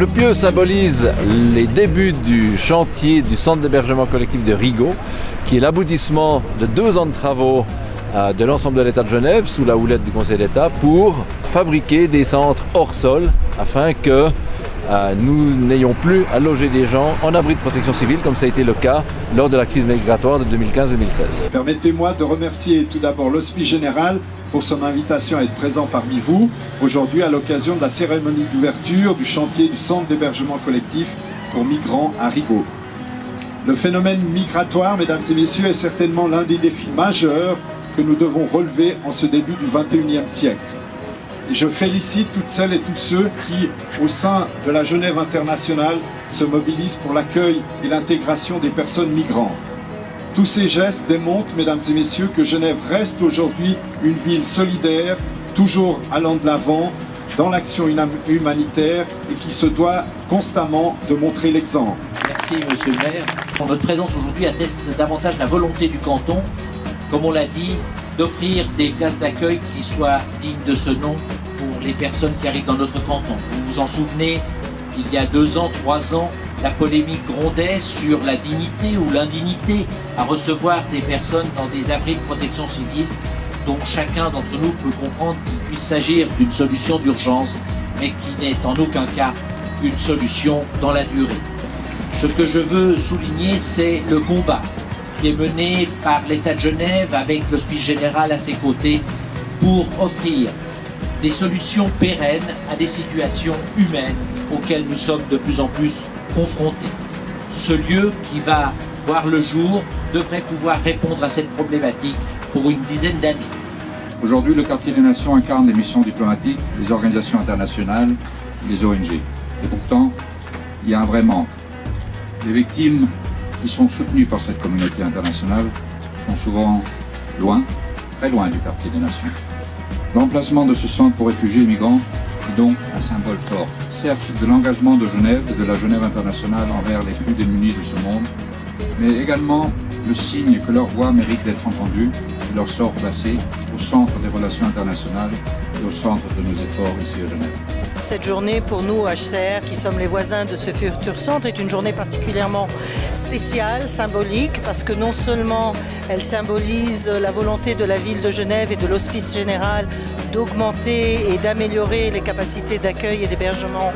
Le pieu symbolise les débuts du chantier du centre d'hébergement collectif de Rigaud, qui est l'aboutissement de 2 ans de travaux de l'ensemble de l'État de Genève, sous la houlette du Conseil d'État, pour fabriquer des centres hors sol, afin que nous n'ayons plus à loger des gens en abri de protection civile, comme ça a été le cas lors de la crise migratoire de 2015-2016. Permettez-moi de remercier tout d'abord l'Hospice Général pour son invitation à être présent parmi vous aujourd'hui à l'occasion de la cérémonie d'ouverture du chantier du centre d'hébergement collectif pour migrants à Rigaud. Le phénomène migratoire, mesdames et messieurs, est certainement l'un des défis majeurs que nous devons relever en ce début du XXIe siècle. Et je félicite toutes celles et tous ceux qui, au sein de la Genève internationale, se mobilisent pour l'accueil et l'intégration des personnes migrantes. Tous ces gestes démontrent, mesdames et messieurs, que Genève reste aujourd'hui une ville solidaire, toujours allant de l'avant dans l'action humanitaire et qui se doit constamment de montrer l'exemple. Merci Monsieur le maire. Notre présence aujourd'hui atteste davantage la volonté du canton, comme on l'a dit, d'offrir des places d'accueil qui soient dignes de ce nom pour les personnes qui arrivent dans notre canton. Vous vous en souvenez, il y a 2 ans, 3 ans, la polémique grondait sur la dignité ou l'indignité à recevoir des personnes dans des abris de protection civile, dont chacun d'entre nous peut comprendre qu'il puisse s'agir d'une solution d'urgence, mais qui n'est en aucun cas une solution dans la durée. Ce que je veux souligner, c'est le combat qui est mené par l'État de Genève avec l'Hospice Général à ses côtés pour offrir des solutions pérennes à des situations humaines auxquelles nous sommes de plus en plus confrontés. Ce lieu qui va voir le jour devrait pouvoir répondre à cette problématique pour une dizaine d'années. Aujourd'hui, le Quartier des Nations incarne les missions diplomatiques, les organisations internationales, les ONG. Et pourtant, il y a un vrai manque. Les victimes qui sont soutenues par cette communauté internationale sont souvent loin, très loin du Quartier des Nations. L'emplacement de ce centre pour réfugiés et migrants est donc un symbole fort, certes de l'engagement de Genève et de la Genève internationale envers les plus démunis de ce monde, mais également le signe que leur voix mérite d'être entendue et leur sort placé au centre des relations internationales et au centre de nos efforts ici à Genève. Cette journée pour nous, HCR, qui sommes les voisins de ce futur centre, est une journée particulièrement spéciale, symbolique, parce que non seulement elle symbolise la volonté de la ville de Genève et de l'Hospice Général d'augmenter et d'améliorer les capacités d'accueil et d'hébergement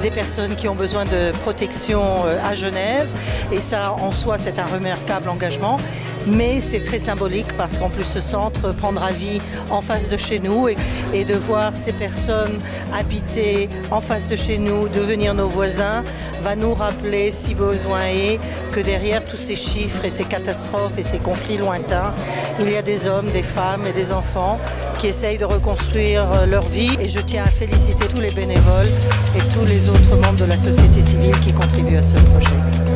des personnes qui ont besoin de protection à Genève. Et ça, en soi, c'est un remarquable engagement. Mais c'est très symbolique parce qu'en plus, ce centre prendra vie en face de chez nous et de voir ces personnes habiter en face de chez nous, devenir nos voisins, va nous rappeler, si besoin est, que derrière tous ces chiffres et ces catastrophes et ces conflits lointains, il y a des hommes, des femmes et des enfants qui essayent de reconstruire leur vie. Et je tiens à féliciter tous les bénévoles et tous les autres membres de la société civile qui contribuent à ce projet.